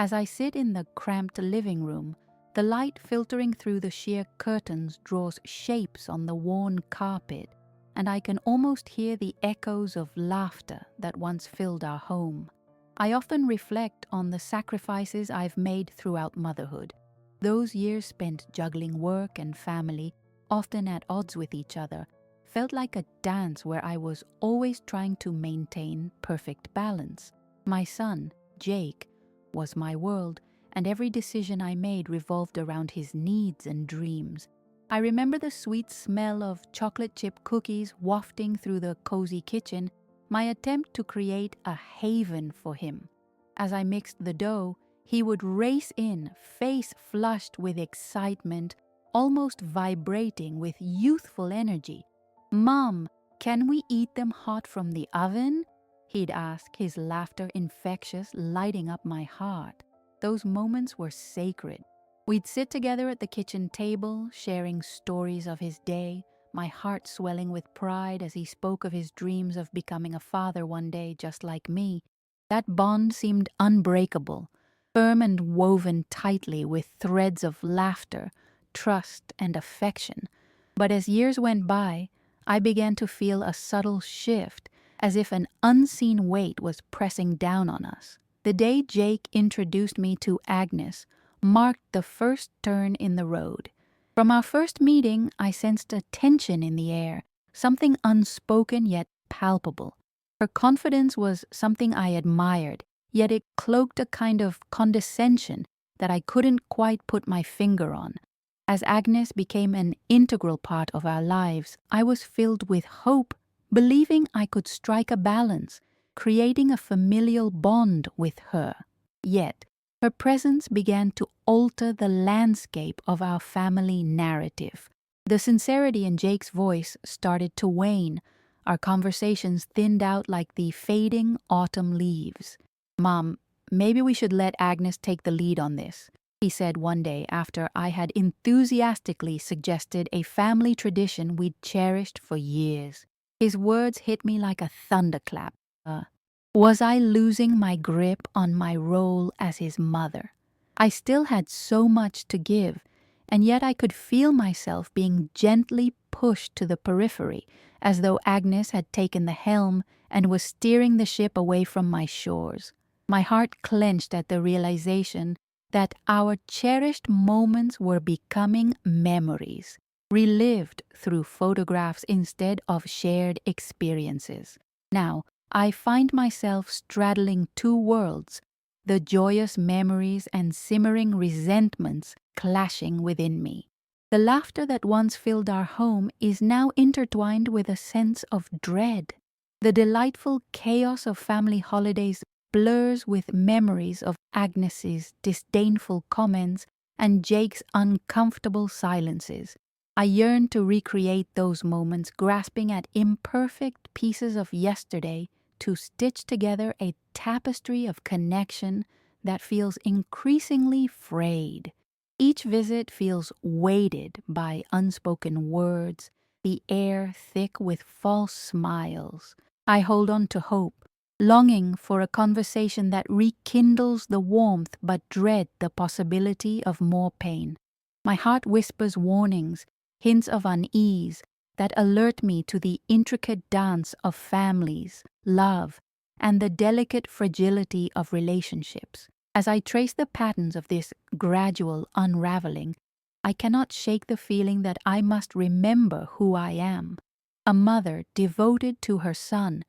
As I sit in the cramped living room, the light filtering through the sheer curtains draws shapes on the worn carpet, and I can almost hear the echoes of laughter that once filled our home. I often reflect on the sacrifices I've made throughout motherhood. Those years spent juggling work and family, often at odds with each other, felt like a dance where I was always trying to maintain perfect balance. My son, Jake, was my world, and every decision I made revolved around his needs and dreams. I remember the sweet smell of chocolate chip cookies wafting through the cozy kitchen, my attempt to create a haven for him. As I mixed the dough, he would race in, face flushed with excitement, almost vibrating with youthful energy. "Mom, can we eat them hot from the oven?" he'd ask, his laughter infectious, lighting up my heart. Those moments were sacred. We'd sit together at the kitchen table, sharing stories of his day, my heart swelling with pride as he spoke of his dreams of becoming a father one day just like me. That bond seemed unbreakable, firm and woven tightly with threads of laughter, trust, and affection. But as years went by, I began to feel a subtle shift, as if an unseen weight was pressing down on us. The day Jake introduced me to Agnes marked the first turn in the road. From our first meeting, I sensed a tension in the air, something unspoken yet palpable. Her confidence was something I admired, yet it cloaked a kind of condescension that I couldn't quite put my finger on. As Agnes became an integral part of our lives, I was filled with hope, believing I could strike a balance, creating a familial bond with her. Yet, her presence began to alter the landscape of our family narrative. The sincerity in Jake's voice started to wane. Our conversations thinned out like the fading autumn leaves. "Mom, maybe we should let Agnes take the lead on this," he said one day after I had enthusiastically suggested a family tradition we'd cherished for years. His words hit me like a thunderclap. Was I losing my grip on my role as his mother? I still had so much to give, and yet I could feel myself being gently pushed to the periphery, as though Agnes had taken the helm and was steering the ship away from my shores. My heart clenched at the realization that our cherished moments were becoming memories, relived through photographs instead of shared experiences. Now, I find myself straddling two worlds, the joyous memories and simmering resentments clashing within me. The laughter that once filled our home is now intertwined with a sense of dread. The delightful chaos of family holidays blurs with memories of Agnes's disdainful comments and Jake's uncomfortable silences. I yearn to recreate those moments, grasping at imperfect pieces of yesterday to stitch together a tapestry of connection that feels increasingly frayed. Each visit feels weighted by unspoken words, the air thick with false smiles. I hold on to hope, longing for a conversation that rekindles the warmth but dread the possibility of more pain. My heart whispers warnings, hints of unease, that alert me to the intricate dance of families, love, and the delicate fragility of relationships. As I trace the patterns of this gradual unraveling, I cannot shake the feeling that I must remember who I am. A mother devoted to her son,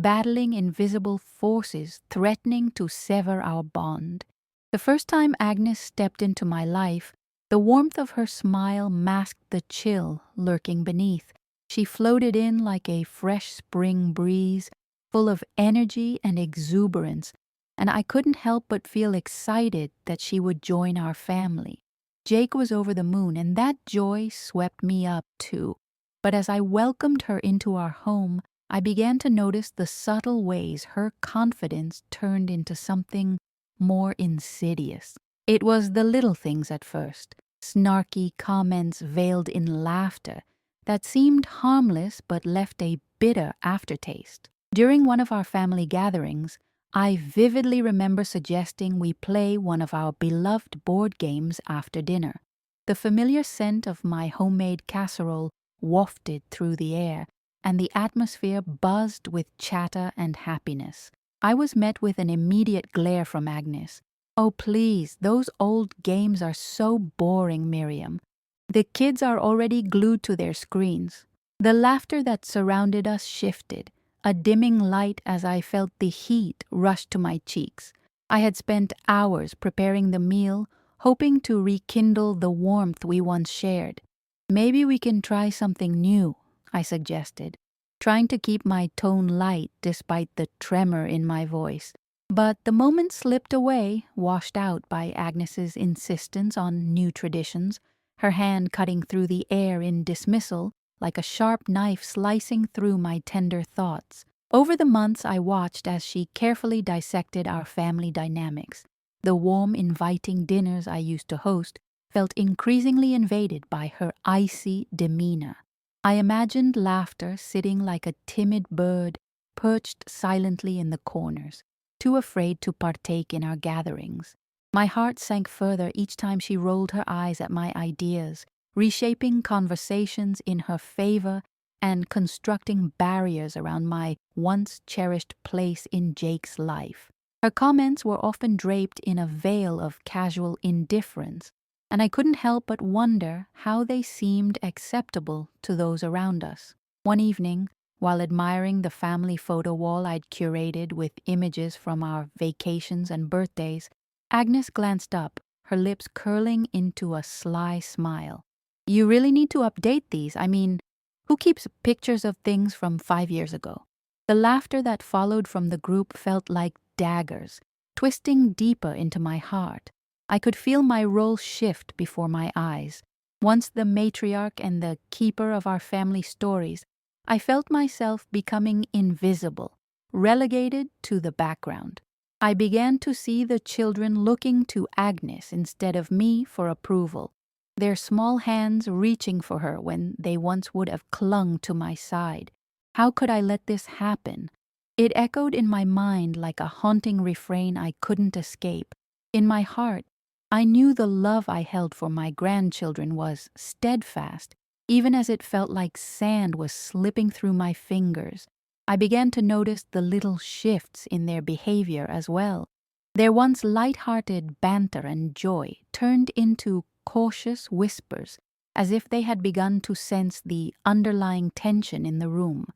battling invisible forces threatening to sever our bond. The first time Agnes stepped into my life, the warmth of her smile masked the chill lurking beneath. She floated in like a fresh spring breeze, full of energy and exuberance, and I couldn't help but feel excited that she would join our family. Jake was over the moon, and that joy swept me up too. But as I welcomed her into our home, I began to notice the subtle ways her confidence turned into something more insidious. It was the little things at first, snarky comments veiled in laughter, that seemed harmless but left a bitter aftertaste. During one of our family gatherings, I vividly remember suggesting we play one of our beloved board games after dinner. The familiar scent of my homemade casserole wafted through the air, and the atmosphere buzzed with chatter and happiness. I was met with an immediate glare from Agnes. "Oh, please, those old games are so boring, Miriam. The kids are already glued to their screens." The laughter that surrounded us shifted, a dimming light as I felt the heat rush to my cheeks. I had spent hours preparing the meal, hoping to rekindle the warmth we once shared. "Maybe we can try something new," I suggested, trying to keep my tone light despite the tremor in my voice. But the moment slipped away, washed out by Agnes's insistence on new traditions, her hand cutting through the air in dismissal, like a sharp knife slicing through my tender thoughts. Over the months, I watched as she carefully dissected our family dynamics. The warm, inviting dinners I used to host felt increasingly invaded by her icy demeanor. I imagined laughter sitting like a timid bird, perched silently in the corners, too afraid to partake in our gatherings. My heart sank further each time she rolled her eyes at my ideas, reshaping conversations in her favor and constructing barriers around my once cherished place in Jake's life. Her comments were often draped in a veil of casual indifference, and I couldn't help but wonder how they seemed acceptable to those around us. One evening, while admiring the family photo wall I'd curated with images from our vacations and birthdays, Agnes glanced up, her lips curling into a sly smile. "You really need to update these. I mean, who keeps pictures of things from 5 years ago?" The laughter that followed from the group felt like daggers, twisting deeper into my heart. I could feel my role shift before my eyes. Once the matriarch and the keeper of our family stories, I felt myself becoming invisible, relegated to the background. I began to see the children looking to Agnes instead of me for approval, their small hands reaching for her when they once would have clung to my side. How could I let this happen? It echoed in my mind like a haunting refrain I couldn't escape. In my heart, I knew the love I held for my grandchildren was steadfast, even as it felt like sand was slipping through my fingers. I began to notice the little shifts in their behavior as well. Their once light-hearted banter and joy turned into cautious whispers, as if they had begun to sense the underlying tension in the room.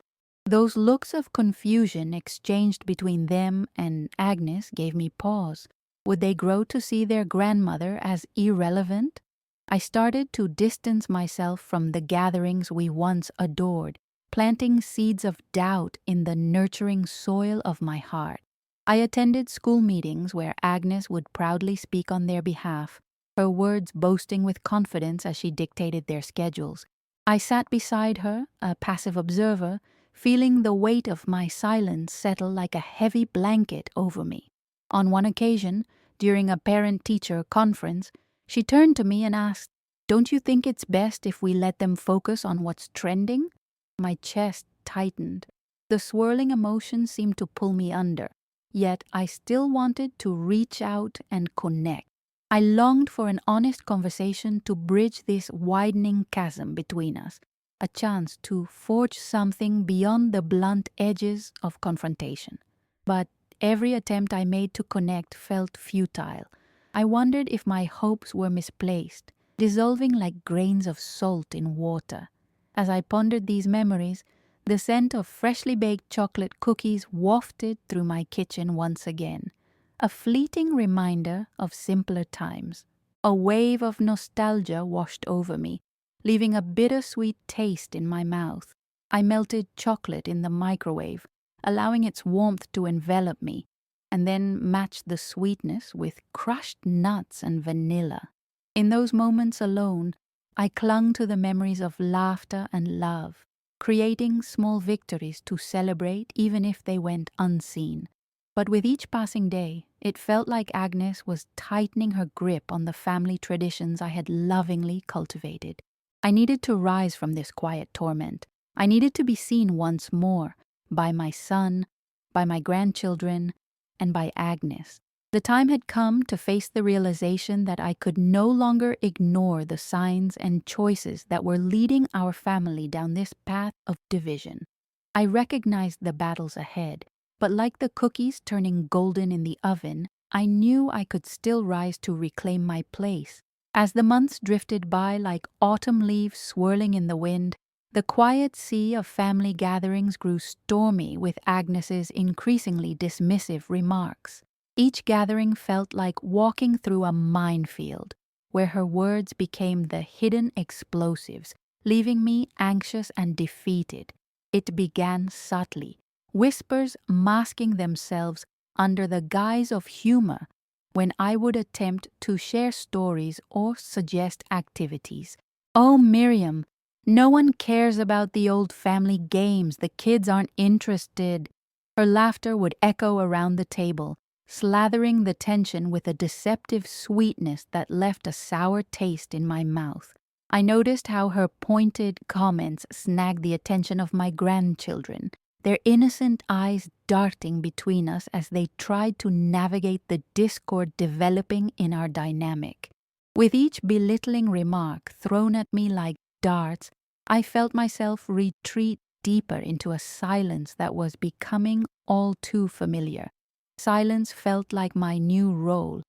Those looks of confusion exchanged between them and Agnes gave me pause. Would they grow to see their grandmother as irrelevant? I started to distance myself from the gatherings we once adored, planting seeds of doubt in the nurturing soil of my heart. I attended school meetings where Agnes would proudly speak on their behalf, her words boasting with confidence as she dictated their schedules. I sat beside her, a passive observer, feeling the weight of my silence settle like a heavy blanket over me. On one occasion, during a parent-teacher conference, she turned to me and asked, "Don't you think it's best if we let them focus on what's trending?" My chest tightened. The swirling emotions seemed to pull me under, yet I still wanted to reach out and connect. I longed for an honest conversation to bridge this widening chasm between us, a chance to forge something beyond the blunt edges of confrontation. But every attempt I made to connect felt futile. I wondered if my hopes were misplaced, dissolving like grains of salt in water. As I pondered these memories, the scent of freshly baked chocolate cookies wafted through my kitchen once again, a fleeting reminder of simpler times. A wave of nostalgia washed over me, leaving a bittersweet taste in my mouth. I melted chocolate in the microwave, allowing its warmth to envelop me, and then matched the sweetness with crushed nuts and vanilla. In those moments alone, I clung to the memories of laughter and love, creating small victories to celebrate even if they went unseen. But with each passing day, it felt like Agnes was tightening her grip on the family traditions I had lovingly cultivated. I needed to rise from this quiet torment. I needed to be seen once more, by my son, by my grandchildren, and by Agnes. The time had come to face the realization that I could no longer ignore the signs and choices that were leading our family down this path of division. I recognized the battles ahead, but like the cookies turning golden in the oven, I knew I could still rise to reclaim my place. As the months drifted by like autumn leaves swirling in the wind, the quiet sea of family gatherings grew stormy with Agnes's increasingly dismissive remarks. Each gathering felt like walking through a minefield, where her words became the hidden explosives, leaving me anxious and defeated. It began subtly, whispers masking themselves under the guise of humor when I would attempt to share stories or suggest activities. "Oh, Miriam, no one cares about the old family games. The kids aren't interested." Her laughter would echo around the table, slathering the tension with a deceptive sweetness that left a sour taste in my mouth. I noticed how her pointed comments snagged the attention of my grandchildren, their innocent eyes darting between us as they tried to navigate the discord developing in our dynamic. With each belittling remark thrown at me like darts, I felt myself retreat deeper into a silence that was becoming all too familiar. Silence felt like my new role.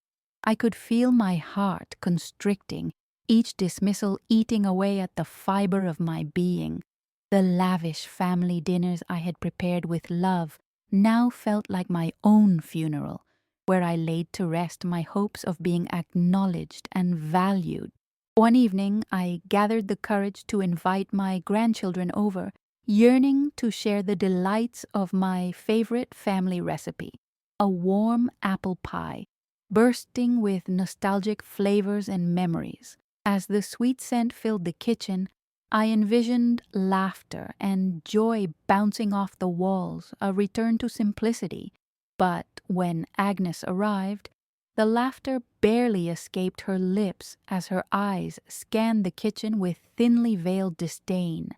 I could feel my heart constricting, each dismissal eating away at the fiber of my being. The lavish family dinners I had prepared with love now felt like my own funeral, where I laid to rest my hopes of being acknowledged and valued. One evening, I gathered the courage to invite my grandchildren over, yearning to share the delights of my favorite family recipe, a warm apple pie, bursting with nostalgic flavors and memories. As the sweet scent filled the kitchen, I envisioned laughter and joy bouncing off the walls, a return to simplicity. But when Agnes arrived, the laughter barely escaped her lips as her eyes scanned the kitchen with thinly veiled disdain.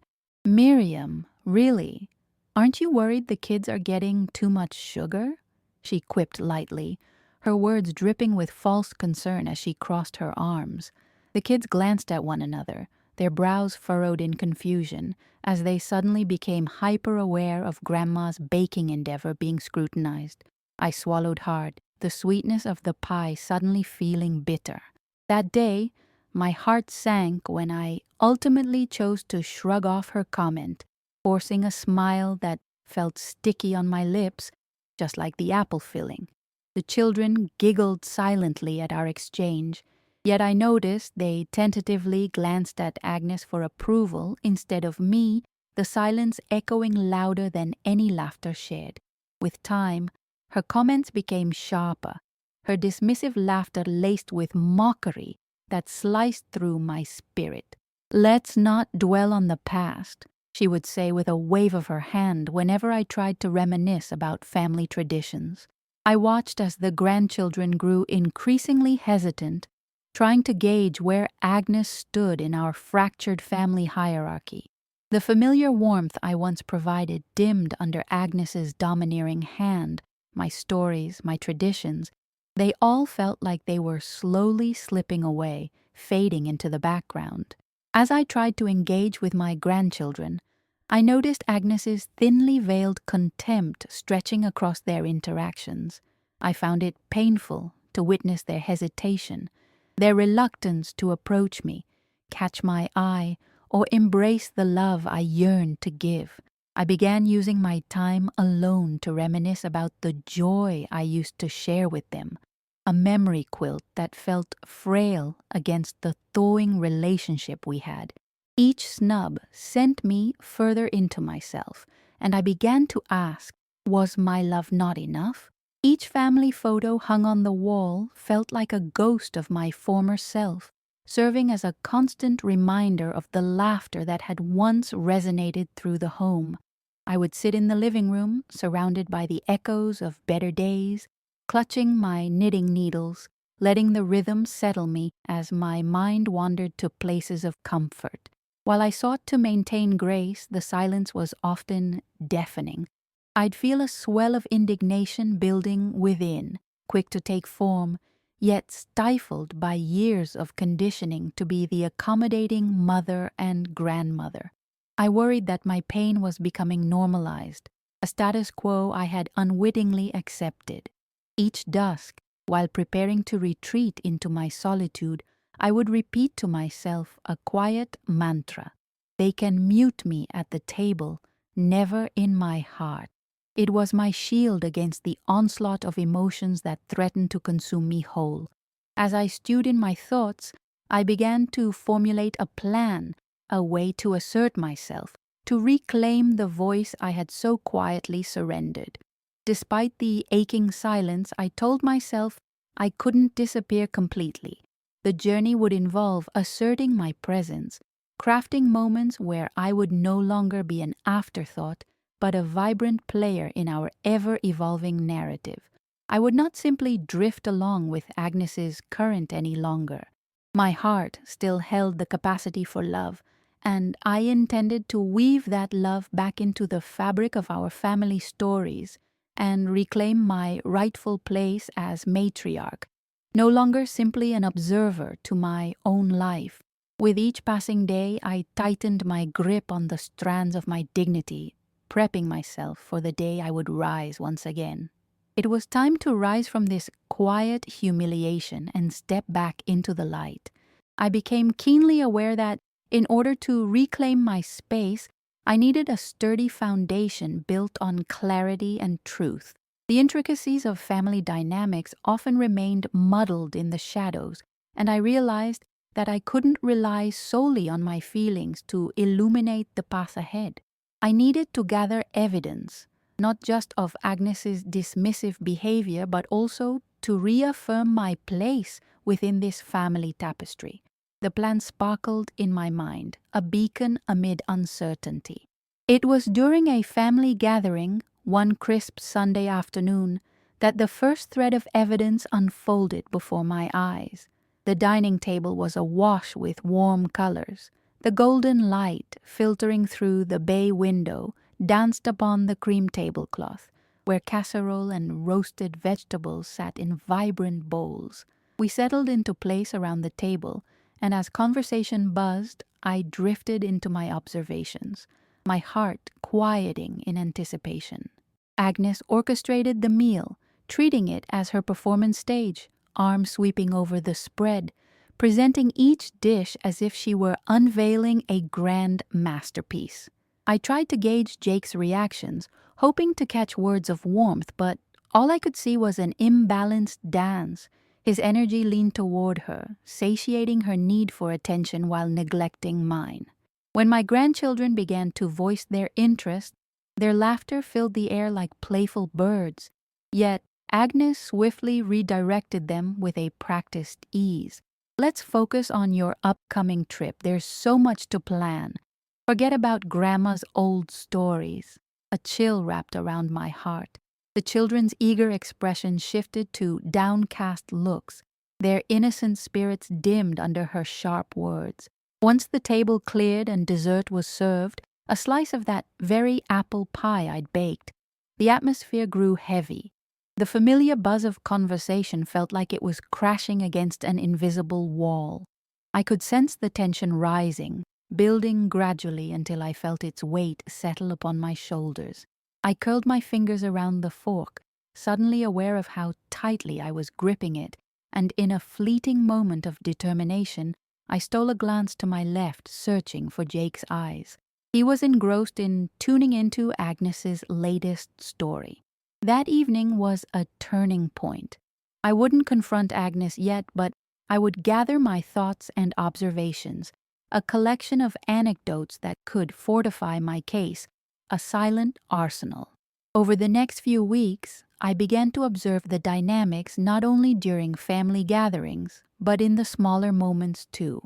"Miriam, really? Aren't you worried the kids are getting too much sugar?" she quipped lightly, her words dripping with false concern as she crossed her arms. The kids glanced at one another, their brows furrowed in confusion, as they suddenly became hyper-aware of Grandma's baking endeavor being scrutinized. I swallowed hard, the sweetness of the pie suddenly feeling bitter. That day, my heart sank when I ultimately chose to shrug off her comment, forcing a smile that felt sticky on my lips, just like the apple filling. The children giggled silently at our exchange, yet I noticed they tentatively glanced at Agnes for approval instead of me, the silence echoing louder than any laughter shared. With time, her comments became sharper, her dismissive laughter laced with mockery that sliced through my spirit. "Let's not dwell on the past," she would say with a wave of her hand whenever I tried to reminisce about family traditions. I watched as the grandchildren grew increasingly hesitant, trying to gauge where Agnes stood in our fractured family hierarchy. The familiar warmth I once provided dimmed under Agnes's domineering hand. My stories, my traditions, they all felt like they were slowly slipping away, fading into the background. As I tried to engage with my grandchildren, I noticed Agnes's thinly veiled contempt stretching across their interactions. I found it painful to witness their hesitation, their reluctance to approach me, catch my eye, or embrace the love I yearned to give. I began using my time alone to reminisce about the joy I used to share with them, a memory quilt that felt frail against the thawing relationship we had. Each snub sent me further into myself, and I began to ask, was my love not enough? Each family photo hung on the wall felt like a ghost of my former self, serving as a constant reminder of the laughter that had once resonated through the home. I would sit in the living room, surrounded by the echoes of better days, clutching my knitting needles, letting the rhythm settle me as my mind wandered to places of comfort. While I sought to maintain grace, the silence was often deafening. I'd feel a swell of indignation building within, quick to take form, yet stifled by years of conditioning to be the accommodating mother and grandmother. I worried that my pain was becoming normalized, a status quo I had unwittingly accepted. Each dusk, while preparing to retreat into my solitude, I would repeat to myself a quiet mantra. They can mute me at the table, never in my heart. It was my shield against the onslaught of emotions that threatened to consume me whole. As I stewed in my thoughts, I began to formulate a plan, a way to assert myself, to reclaim the voice I had so quietly surrendered. Despite the aching silence, I told myself I couldn't disappear completely. The journey would involve asserting my presence, crafting moments where I would no longer be an afterthought, but a vibrant player in our ever-evolving narrative. I would not simply drift along with Agnes's current any longer. My heart still held the capacity for love, and I intended to weave that love back into the fabric of our family stories and reclaim my rightful place as matriarch, no longer simply an observer to my own life. With each passing day, I tightened my grip on the strands of my dignity, prepping myself for the day I would rise once again. It was time to rise from this quiet humiliation and step back into the light. I became keenly aware that in order to reclaim my space, I needed a sturdy foundation built on clarity and truth. The intricacies of family dynamics often remained muddled in the shadows, and I realized that I couldn't rely solely on my feelings to illuminate the path ahead. I needed to gather evidence, not just of Agnes's dismissive behavior, but also to reaffirm my place within this family tapestry. The plan sparkled in my mind, a beacon amid uncertainty. It was during a family gathering, one crisp Sunday afternoon, that the first thread of evidence unfolded before my eyes. The dining table was awash with warm colors. The golden light, filtering through the bay window, danced upon the cream tablecloth, where casserole and roasted vegetables sat in vibrant bowls. We settled into place around the table, and as conversation buzzed, I drifted into my observations, my heart quieting in anticipation. Agnes orchestrated the meal, treating it as her performance stage, arm sweeping over the spread, presenting each dish as if she were unveiling a grand masterpiece. I tried to gauge Jake's reactions, hoping to catch words of warmth, but all I could see was an imbalanced dance. His energy leaned toward her, satiating her need for attention while neglecting mine. When my grandchildren began to voice their interest, their laughter filled the air like playful birds. Yet Agnes swiftly redirected them with a practiced ease. "Let's focus on your upcoming trip. There's so much to plan. Forget about Grandma's old stories." A chill wrapped around my heart. The children's eager expression shifted to downcast looks, their innocent spirits dimmed under her sharp words. Once the table cleared and dessert was served, a slice of that very apple pie I'd baked, the atmosphere grew heavy. The familiar buzz of conversation felt like it was crashing against an invisible wall. I could sense the tension rising, building gradually until I felt its weight settle upon my shoulders. I curled my fingers around the fork, suddenly aware of how tightly I was gripping it, and in a fleeting moment of determination, I stole a glance to my left, searching for Jake's eyes. He was engrossed in tuning into Agnes's latest story. That evening was a turning point. I wouldn't confront Agnes yet, but I would gather my thoughts and observations, a collection of anecdotes that could fortify my case, a silent arsenal. Over the next few weeks, I began to observe the dynamics not only during family gatherings, but in the smaller moments too.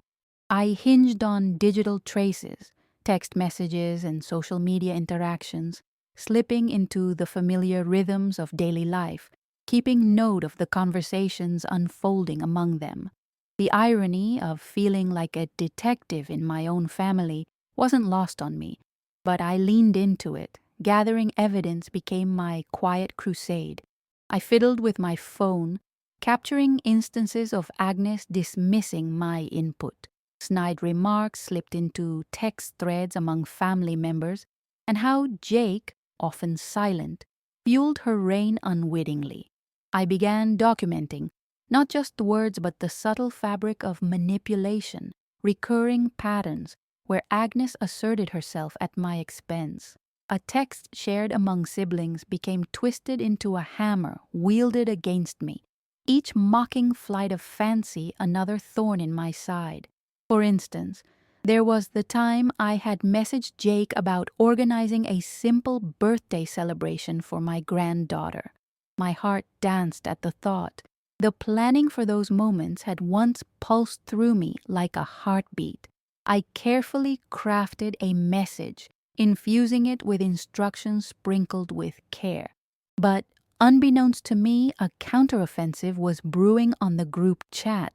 I hinged on digital traces, text messages, and social media interactions, slipping into the familiar rhythms of daily life, keeping note of the conversations unfolding among them. The irony of feeling like a detective in my own family wasn't lost on me, but I leaned into it, gathering evidence became my quiet crusade. I fiddled with my phone, capturing instances of Agnes dismissing my input. Snide remarks slipped into text threads among family members, and how Jake, often silent, fueled her reign unwittingly. I began documenting, not just the words but the subtle fabric of manipulation, recurring patterns where Agnes asserted herself at my expense. A text shared among siblings became twisted into a hammer wielded against me, each mocking flight of fancy another thorn in my side. For instance, there was the time I had messaged Jake about organizing a simple birthday celebration for my granddaughter. My heart danced at the thought. The planning for those moments had once pulsed through me like a heartbeat. I carefully crafted a message, infusing it with instructions sprinkled with care. But unbeknownst to me, a counteroffensive was brewing on the group chat.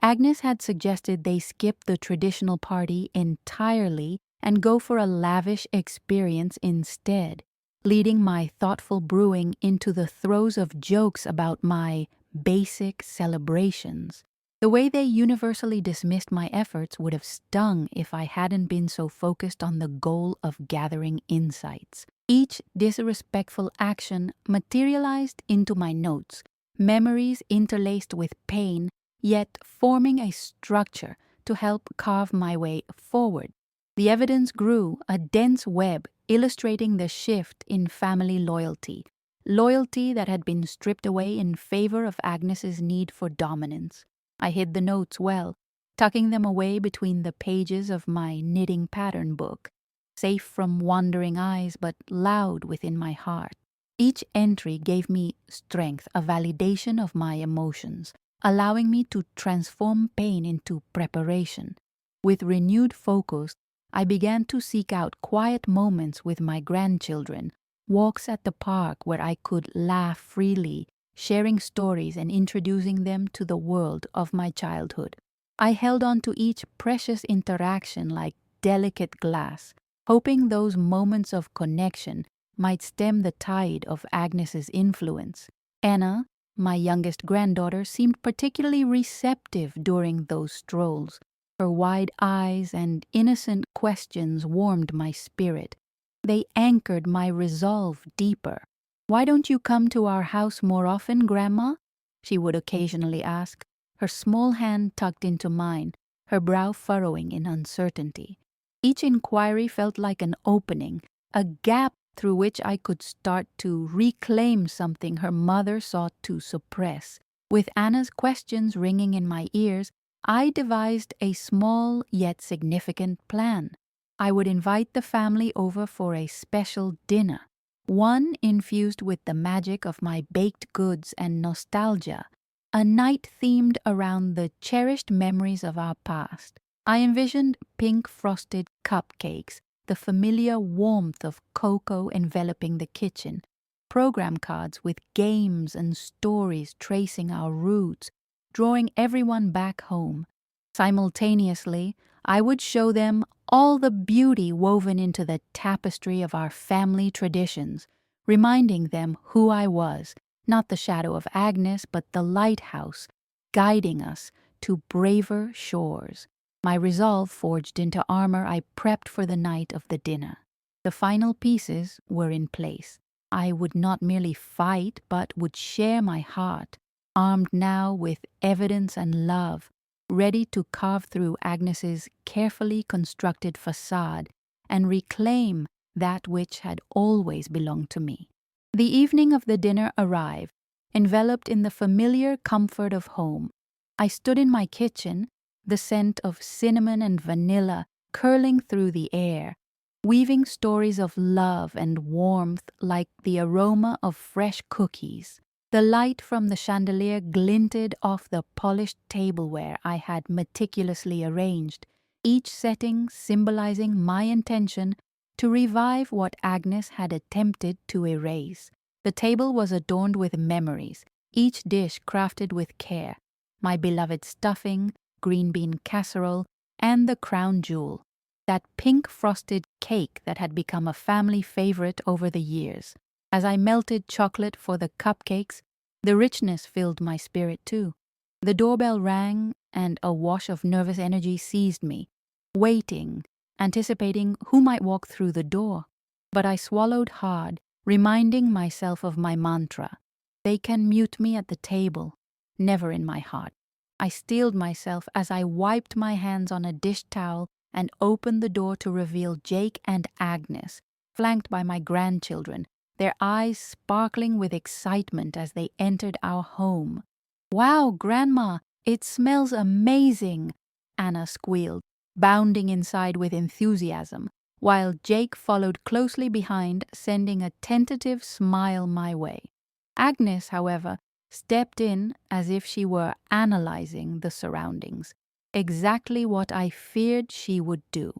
Agnes had suggested they skip the traditional party entirely and go for a lavish experience instead, leading my thoughtful brewing into the throes of jokes about my basic celebrations. The way they universally dismissed my efforts would have stung if I hadn't been so focused on the goal of gathering insights. Each disrespectful action materialized into my notes, memories interlaced with pain, yet forming a structure to help carve my way forward. The evidence grew, a dense web illustrating the shift in family loyalty that had been stripped away in favor of Agnes's need for dominance. I hid the notes well, tucking them away between the pages of my knitting pattern book, safe from wandering eyes but loud within my heart. Each entry gave me strength, a validation of my emotions, allowing me to transform pain into preparation. With renewed focus, I began to seek out quiet moments with my grandchildren, walks at the park where I could laugh freely, sharing stories and introducing them to the world of my childhood. I held on to each precious interaction like delicate glass, hoping those moments of connection might stem the tide of Agnes's influence. Anna, my youngest granddaughter, seemed particularly receptive during those strolls. Her wide eyes and innocent questions warmed my spirit. They anchored my resolve deeper. "Why don't you come to our house more often, Grandma?" she would occasionally ask, her small hand tucked into mine, her brow furrowing in uncertainty. Each inquiry felt like an opening, a gap through which I could start to reclaim something her mother sought to suppress. With Anna's questions ringing in my ears, I devised a small yet significant plan. I would invite the family over for a special dinner, one infused with the magic of my baked goods and nostalgia, a night themed around the cherished memories of our past. I envisioned pink frosted cupcakes, the familiar warmth of cocoa enveloping the kitchen, program cards with games and stories tracing our roots, drawing everyone back home. Simultaneously, I would show them all the beauty woven into the tapestry of our family traditions, reminding them who I was, not the shadow of Agnes, but the lighthouse, guiding us to braver shores. My resolve forged into armor, I prepped for the night of the dinner. The final pieces were in place. I would not merely fight, but would share my heart, armed now with evidence and love, ready to carve through Agnes's carefully constructed facade and reclaim that which had always belonged to me. The evening of the dinner arrived, enveloped in the familiar comfort of home. I stood in my kitchen, the scent of cinnamon and vanilla curling through the air, weaving stories of love and warmth like the aroma of fresh cookies. The light from the chandelier glinted off the polished tableware I had meticulously arranged, each setting symbolizing my intention to revive what Agnes had attempted to erase. The table was adorned with memories, each dish crafted with care: my beloved stuffing, green bean casserole, and the crown jewel, that pink frosted cake that had become a family favorite over the years. As I melted chocolate for the cupcakes, the richness filled my spirit too. The doorbell rang, and a wash of nervous energy seized me, waiting, anticipating who might walk through the door. But I swallowed hard, reminding myself of my mantra: they can mute me at the table, never in my heart. I steeled myself as I wiped my hands on a dish towel and opened the door to reveal Jake and Agnes, flanked by my grandchildren, their eyes sparkling with excitement as they entered our home. "Wow, Grandma, it smells amazing," Anna squealed, bounding inside with enthusiasm, while Jake followed closely behind, sending a tentative smile my way. Agnes, however, stepped in as if she were analyzing the surroundings, exactly what I feared she would do.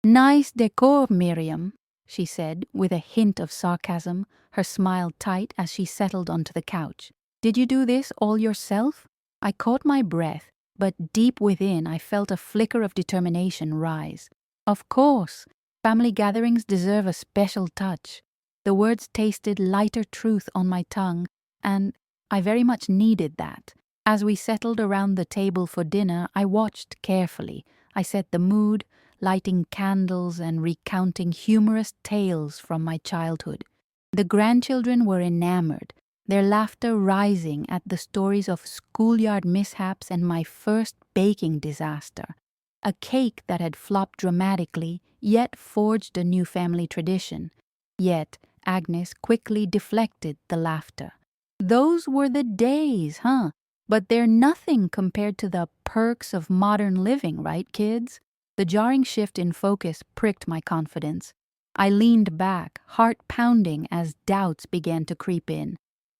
"Nice decor, Miriam," she said with a hint of sarcasm, her smile tight as she settled onto the couch. "Did you do this all yourself?" I caught my breath, but deep within I felt a flicker of determination rise. "Of course, family gatherings deserve a special touch." The words tasted lighter truth on my tongue, and I very much needed that. As we settled around the table for dinner, I watched carefully. I set the mood, lighting candles and recounting humorous tales from my childhood. The grandchildren were enamored, their laughter rising at the stories of schoolyard mishaps and my first baking disaster. A cake that had flopped dramatically, yet forged a new family tradition. Yet Agnes quickly deflected the laughter. "Those were the days, huh? But they're nothing compared to the perks of modern living, right, kids?" The jarring shift in focus pricked my confidence. I leaned back, heart pounding as doubts began to creep in.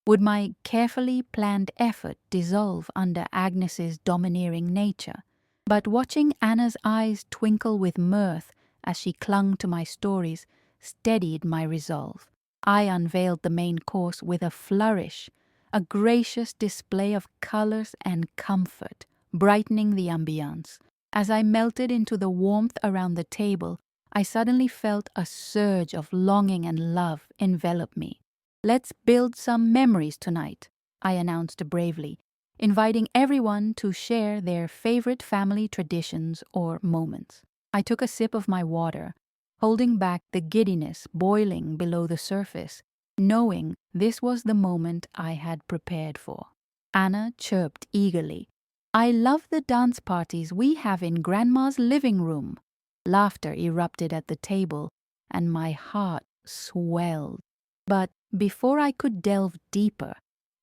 Would my carefully planned effort dissolve under Agnes's domineering nature? But watching Anna's eyes twinkle with mirth as she clung to my stories steadied my resolve. I unveiled the main course with a flourish, a gracious display of colors and comfort, brightening the ambiance. As I melted into the warmth around the table, I suddenly felt a surge of longing and love envelop me. "Let's build some memories tonight," I announced bravely, inviting everyone to share their favorite family traditions or moments. I took a sip of my water, holding back the giddiness boiling below the surface, knowing this was the moment I had prepared for. Anna chirped eagerly, "I love the dance parties we have in Grandma's living room." Laughter erupted at the table, and my heart swelled. But before I could delve deeper,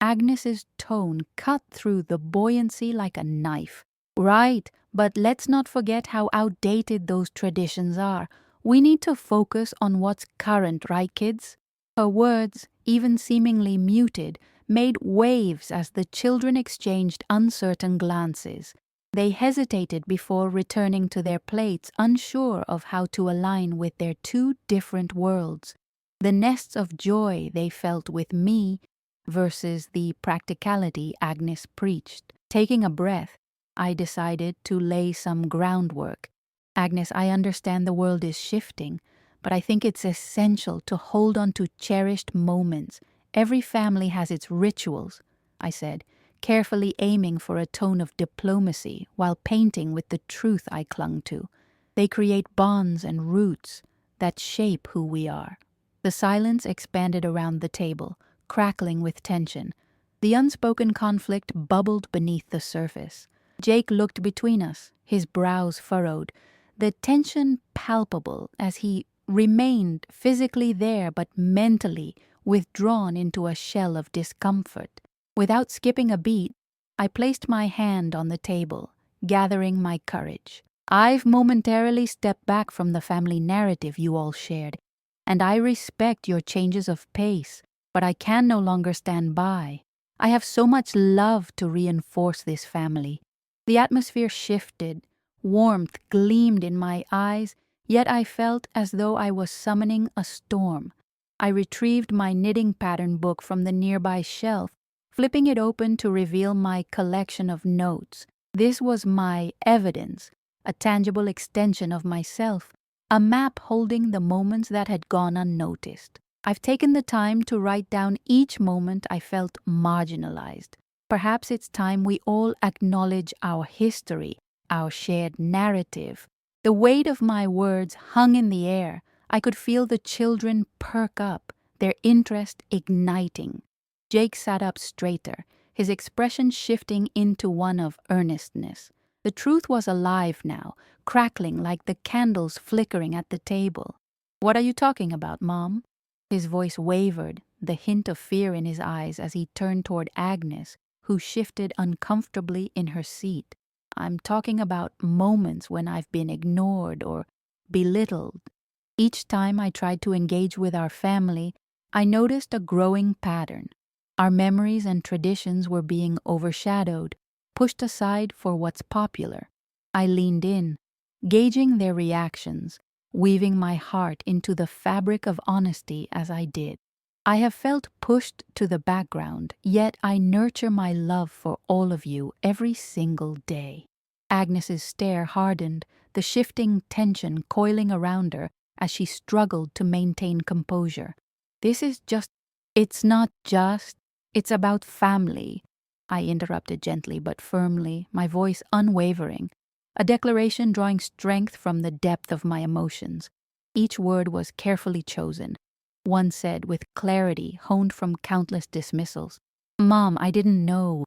Agnes's tone cut through the buoyancy like a knife. "Right, but let's not forget how outdated those traditions are. We need to focus on what's current, right, kids?" Her words, even seemingly muted, made waves as the children exchanged uncertain glances. They hesitated before returning to their plates, unsure of how to align with their two different worlds. The nests of joy they felt with me versus the practicality Agnes preached. Taking a breath, I decided to lay some groundwork. "Agnes, I understand the world is shifting, but I think it's essential to hold on to cherished moments. Every family has its rituals," I said, carefully aiming for a tone of diplomacy while painting with the truth I clung to. "They create bonds and roots that shape who we are." The silence expanded around the table, crackling with tension. The unspoken conflict bubbled beneath the surface. Jake looked between us, his brows furrowed, the tension palpable as he remained physically there but mentally withdrawn into a shell of discomfort. Without skipping a beat, I placed my hand on the table, gathering my courage. "I've momentarily stepped back from the family narrative you all shared, and I respect your changes of pace, but I can no longer stand by. I have so much love to reinforce this family." The atmosphere shifted, warmth gleamed in my eyes, yet I felt as though I was summoning a storm. I retrieved my knitting pattern book from the nearby shelf, flipping it open to reveal my collection of notes. This was my evidence, a tangible extension of myself, a map holding the moments that had gone unnoticed. I've taken the time to write down each moment I felt marginalized. Perhaps it's time we all acknowledge our history, our shared narrative. The weight of my words hung in the air. I could feel the children perk up, their interest igniting. Jake sat up straighter, his expression shifting into one of earnestness. The truth was alive now, crackling like the candles flickering at the table. "What are you talking about, Mom?" His voice wavered, the hint of fear in his eyes as he turned toward Agnes, who shifted uncomfortably in her seat. "I'm talking about moments when I've been ignored or belittled." Each time I tried to engage with our family, I noticed a growing pattern. Our memories and traditions were being overshadowed, pushed aside for what's popular. I leaned in, gauging their reactions, weaving my heart into the fabric of honesty as I did. I have felt pushed to the background, yet I nurture my love for all of you every single day. Agnes's stare hardened, the shifting tension coiling around her as she struggled to maintain composure. It's not just, it's about family," I interrupted gently but firmly, my voice unwavering, a declaration drawing strength from the depth of my emotions. Each word was carefully chosen, one said with clarity honed from countless dismissals. "Mom, I didn't know,"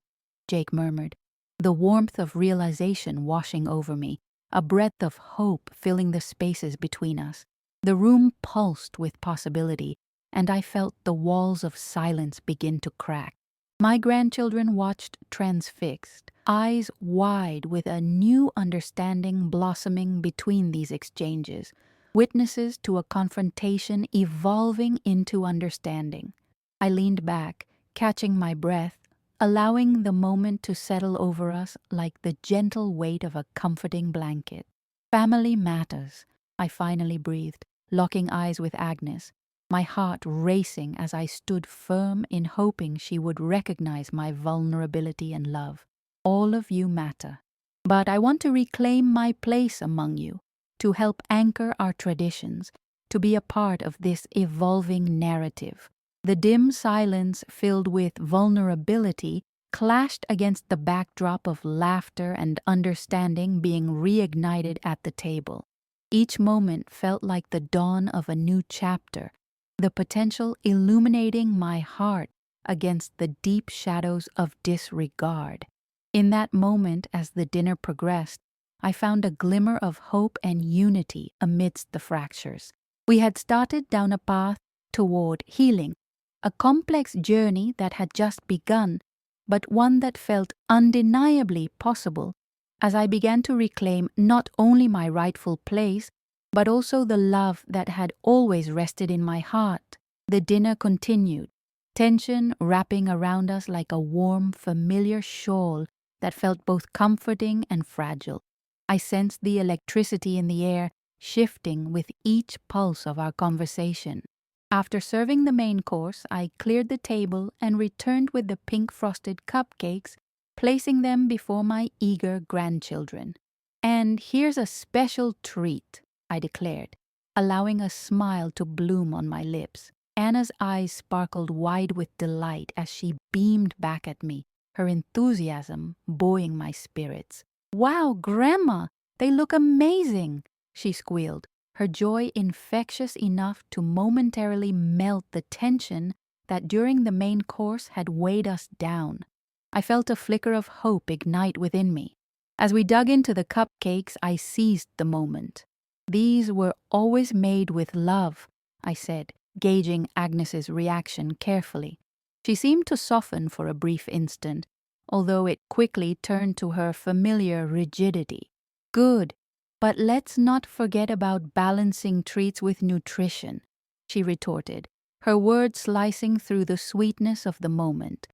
Jake murmured, the warmth of realization washing over me, a breath of hope filling the spaces between us. The room pulsed with possibility, and I felt the walls of silence begin to crack. My grandchildren watched transfixed, eyes wide with a new understanding blossoming between these exchanges, witnesses to a confrontation evolving into understanding. I leaned back, catching my breath, allowing the moment to settle over us like the gentle weight of a comforting blanket. "Family matters," I finally breathed, locking eyes with Agnes, my heart racing as I stood firm in hoping she would recognize my vulnerability and love. "All of you matter. But I want to reclaim my place among you, to help anchor our traditions, to be a part of this evolving narrative." The dim silence filled with vulnerability clashed against the backdrop of laughter and understanding being reignited at the table. Each moment felt like the dawn of a new chapter, the potential illuminating my heart against the deep shadows of disregard. In that moment, as the dinner progressed, I found a glimmer of hope and unity amidst the fractures. We had started down a path toward healing, a complex journey that had just begun, but one that felt undeniably possible as I began to reclaim not only my rightful place, but also the love that had always rested in my heart. The dinner continued, tension wrapping around us like a warm, familiar shawl that felt both comforting and fragile. I sensed the electricity in the air shifting with each pulse of our conversation. After serving the main course, I cleared the table and returned with the pink-frosted cupcakes, placing them before my eager grandchildren. "And here's a special treat," I declared, allowing a smile to bloom on my lips. Anna's eyes sparkled wide with delight as she beamed back at me, her enthusiasm buoying my spirits. "Wow, Grandma, they look amazing," she squealed, her joy infectious enough to momentarily melt the tension that during the main course had weighed us down. I felt a flicker of hope ignite within me. As we dug into the cupcakes, I seized the moment. "These were always made with love," I said, gauging Agnes's reaction carefully. She seemed to soften for a brief instant, although it quickly turned to her familiar rigidity. "Good, but let's not forget about balancing treats with nutrition," she retorted, her words slicing through the sweetness of the moment.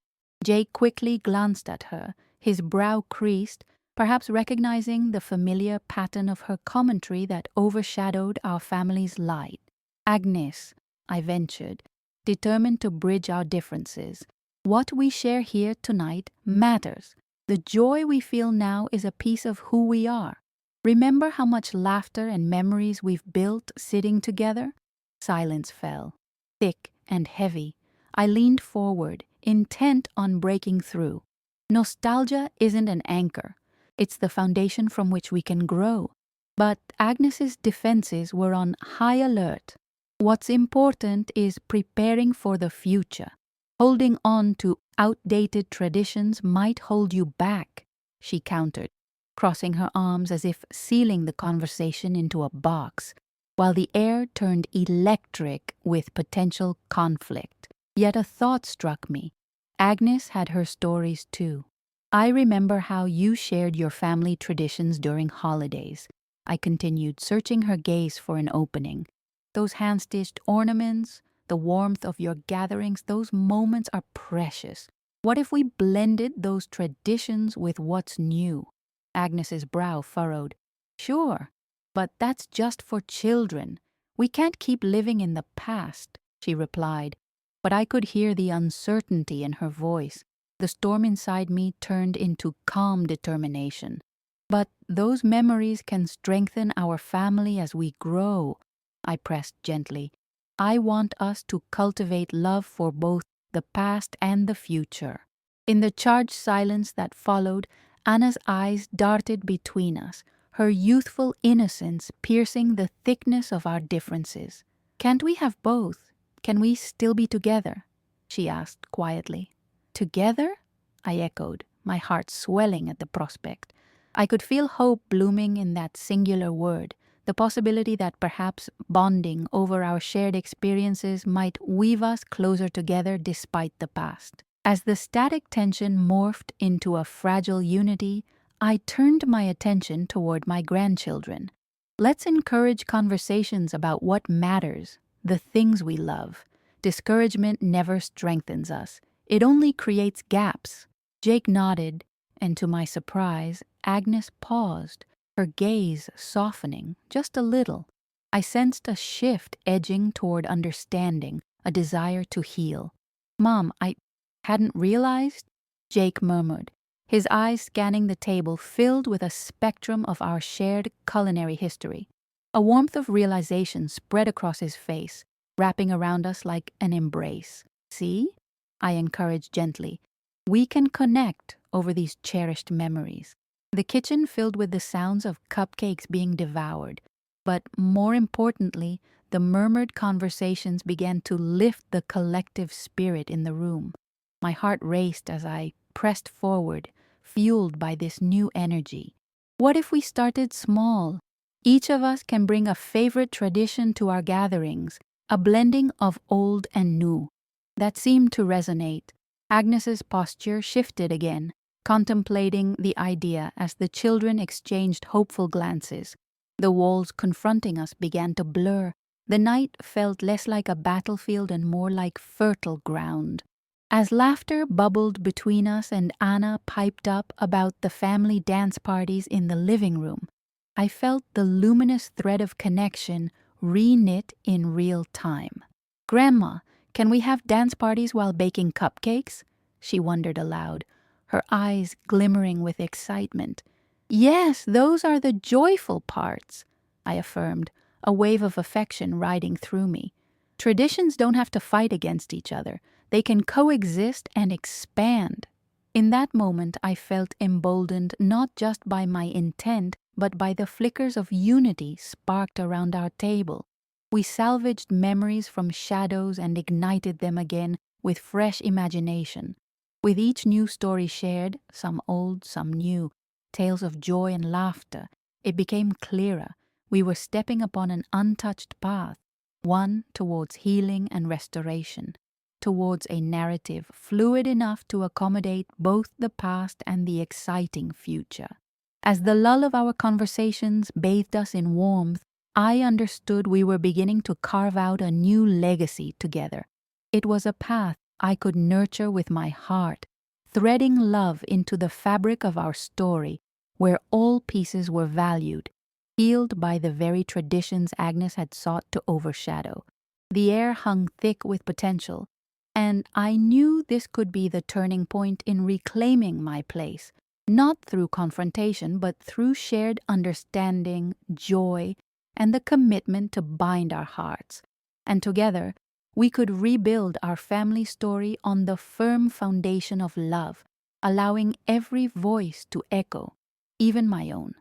Jake quickly glanced at her, his brow creased, perhaps recognizing the familiar pattern of her commentary that overshadowed our family's light. "Agnes," I ventured, determined to bridge our differences, "what we share here tonight matters. The joy we feel now is a piece of who we are. Remember how much laughter and memories we've built sitting together? Silence fell, thick and heavy. I leaned forward, intent on breaking through. Nostalgia isn't an anchor. It's the foundation from which we can grow. But Agnes's defenses were on high alert. What's important is preparing for the future. Holding on to outdated traditions might hold you back, she countered, crossing her arms as if sealing the conversation into a box, while the air turned electric with potential conflict. Yet a thought struck me. Agnes had her stories too. I remember how you shared your family traditions during holidays. I continued, searching her gaze for an opening. Those hand-stitched ornaments, the warmth of your gatherings, those moments are precious. What if we blended those traditions with what's new? Agnes's brow furrowed. Sure, but that's just for children. We can't keep living in the past, she replied, but I could hear the uncertainty in her voice. The storm inside me turned into calm determination. But those memories can strengthen our family as we grow, I pressed gently. I want us to cultivate love for both the past and the future. In the charged silence that followed, Anna's eyes darted between us, her youthful innocence piercing the thickness of our differences. Can't we have both? Can we still be together? She asked quietly. Together? I echoed, my heart swelling at the prospect. I could feel hope blooming in that singular word, the possibility that perhaps bonding over our shared experiences might weave us closer together despite the past. As the static tension morphed into a fragile unity, I turned my attention toward my grandchildren. Let's encourage conversations about what matters, the things we love. Discouragement never strengthens us. It only creates gaps. Jake nodded, and to my surprise, Agnes paused, her gaze softening just a little. I sensed a shift edging toward understanding, a desire to heal. Mom, I hadn't realized, Jake murmured, his eyes scanning the table filled with a spectrum of our shared culinary history. A warmth of realization spread across his face, wrapping around us like an embrace. See? I encouraged gently. We can connect over these cherished memories. The kitchen filled with the sounds of cupcakes being devoured, but more importantly, the murmured conversations began to lift the collective spirit in the room. My heart raced as I pressed forward, fueled by this new energy. What if we started small? Each of us can bring a favorite tradition to our gatherings, a blending of old and new. That seemed to resonate. Agnes's posture shifted again, contemplating the idea as the children exchanged hopeful glances. The walls confronting us began to blur. The night felt less like a battlefield and more like fertile ground. As laughter bubbled between us and Anna piped up about the family dance parties in the living room, I felt the luminous thread of connection re-knit in real time. Grandma, can we have dance parties while baking cupcakes? She wondered aloud, her eyes glimmering with excitement. Yes, those are the joyful parts, I affirmed, a wave of affection riding through me. Traditions don't have to fight against each other. They can coexist and expand. In that moment, I felt emboldened not just by my intent, but by the flickers of unity sparked around our table. We salvaged memories from shadows and ignited them again with fresh imagination. With each new story shared, some old, some new, tales of joy and laughter, it became clearer. We were stepping upon an untouched path, one towards healing and restoration, towards a narrative fluid enough to accommodate both the past and the exciting future. As the lull of our conversations bathed us in warmth, I understood we were beginning to carve out a new legacy together. It was a path I could nurture with my heart, threading love into the fabric of our story, where all pieces were valued, healed by the very traditions Agnes had sought to overshadow. The air hung thick with potential, and I knew this could be the turning point in reclaiming my place, not through confrontation, but through shared understanding, joy, and the commitment to bind our hearts. And together, we could rebuild our family story on the firm foundation of love, allowing every voice to echo, even my own.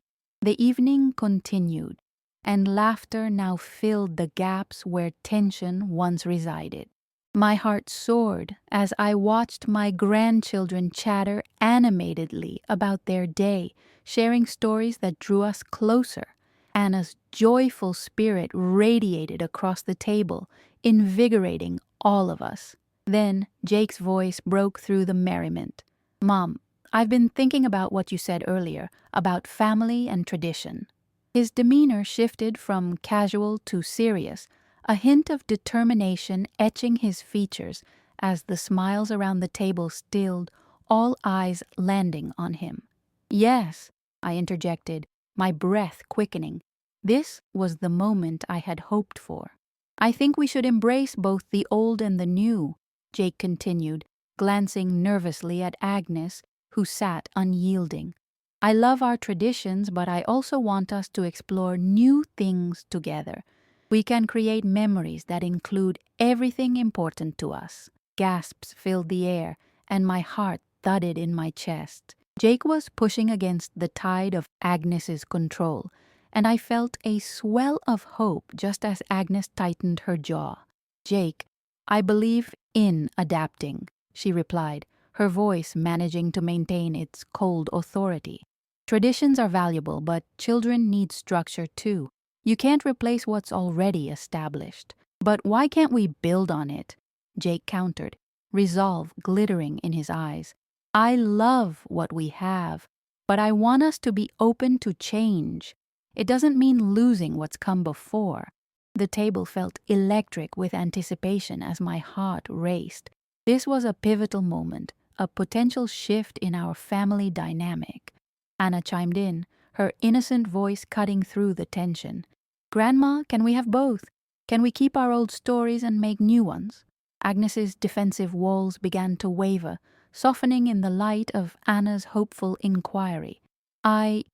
The evening continued, and laughter now filled the gaps where tension once resided. My heart soared as I watched my grandchildren chatter animatedly about their day, sharing stories that drew us closer. Anna's joyful spirit radiated across the table, invigorating all of us. Then Jake's voice broke through the merriment. "Mom, I've been thinking about what you said earlier, about family and tradition." His demeanor shifted from casual to serious, a hint of determination etching his features as the smiles around the table stilled, all eyes landing on him. "Yes," I interjected, my breath quickening. This was the moment I had hoped for. "I think we should embrace both the old and the new," Jake continued, glancing nervously at Agnes, who sat unyielding. "I love our traditions, but I also want us to explore new things together. We can create memories that include everything important to us." Gasps filled the air, and my heart thudded in my chest. Jake was pushing against the tide of Agnes's control, and I felt a swell of hope just as Agnes tightened her jaw. "Jake, I believe in adapting," she replied, her voice managing to maintain its cold authority. "Traditions are valuable, but children need structure too. You can't replace what's already established." "But why can't we build on it?" Jake countered, resolve glittering in his eyes. "I love what we have, but I want us to be open to change. It doesn't mean losing what's come before." The table felt electric with anticipation as my heart raced. This was a pivotal moment, a potential shift in our family dynamic. Anna chimed in, her innocent voice cutting through the tension. "Grandma, can we have both? Can we keep our old stories and make new ones?" Agnes's defensive walls began to waver, softening in the light of Anna's hopeful inquiry. I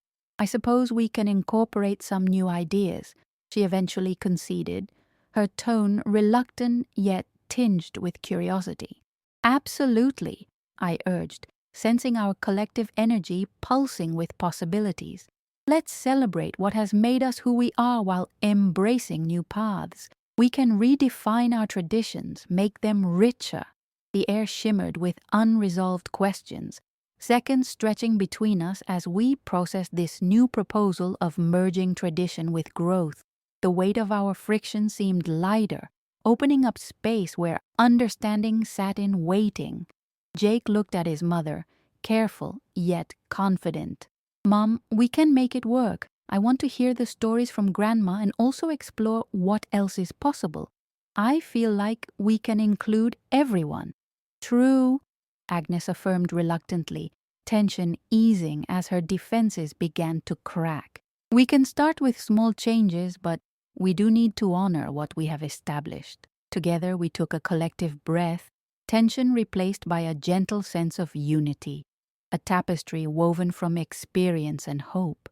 suppose we can incorporate some new ideas," she eventually conceded, her tone reluctant yet tinged with curiosity. "Absolutely," I urged, sensing our collective energy pulsing with possibilities. "Let's celebrate what has made us who we are while embracing new paths. We can redefine our traditions, make them richer." The air shimmered with unresolved questions, seconds stretching between us as we processed this new proposal of merging tradition with growth. The weight of our friction seemed lighter, opening up space where understanding sat in waiting. Jake looked at his mother, careful yet confident. "Mom, we can make it work. I want to hear the stories from Grandma and also explore what else is possible. I feel like we can include everyone." "True," Agnes affirmed reluctantly, tension easing as her defenses began to crack. "We can start with small changes, but we do need to honor what we have established." Together we took a collective breath, tension replaced by a gentle sense of unity, a tapestry woven from experience and hope.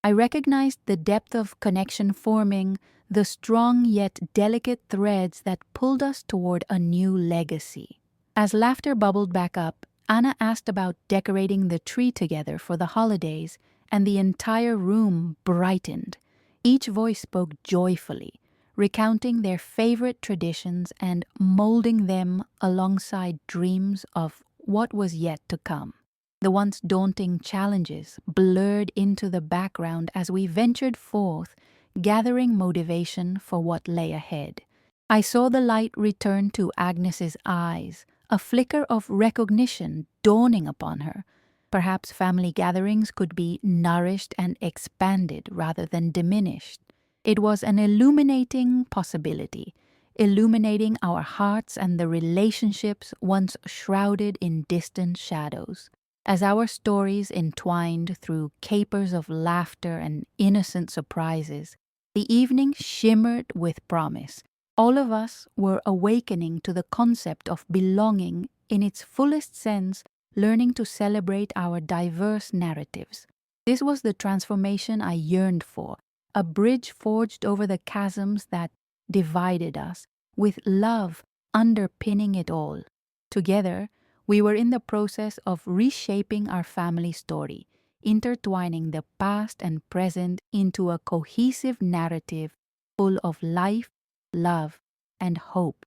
I recognized the depth of connection forming, the strong yet delicate threads that pulled us toward a new legacy. As laughter bubbled back up, Anna asked about decorating the tree together for the holidays, and the entire room brightened. Each voice spoke joyfully, recounting their favorite traditions and molding them alongside dreams of what was yet to come. The once daunting challenges blurred into the background as we ventured forth, gathering motivation for what lay ahead. I saw the light return to Agnes's eyes, a flicker of recognition dawning upon her. Perhaps family gatherings could be nourished and expanded rather than diminished. It was an illuminating possibility, illuminating our hearts and the relationships once shrouded in distant shadows. As our stories entwined through capers of laughter and innocent surprises, the evening shimmered with promise. All of us were awakening to the concept of belonging in its fullest sense learning to celebrate our diverse narratives. This was the transformation I yearned for, a bridge forged over the chasms that divided us, with love underpinning it all. Together, we were in the process of reshaping our family story, intertwining the past and present into a cohesive narrative full of life, love, and hope.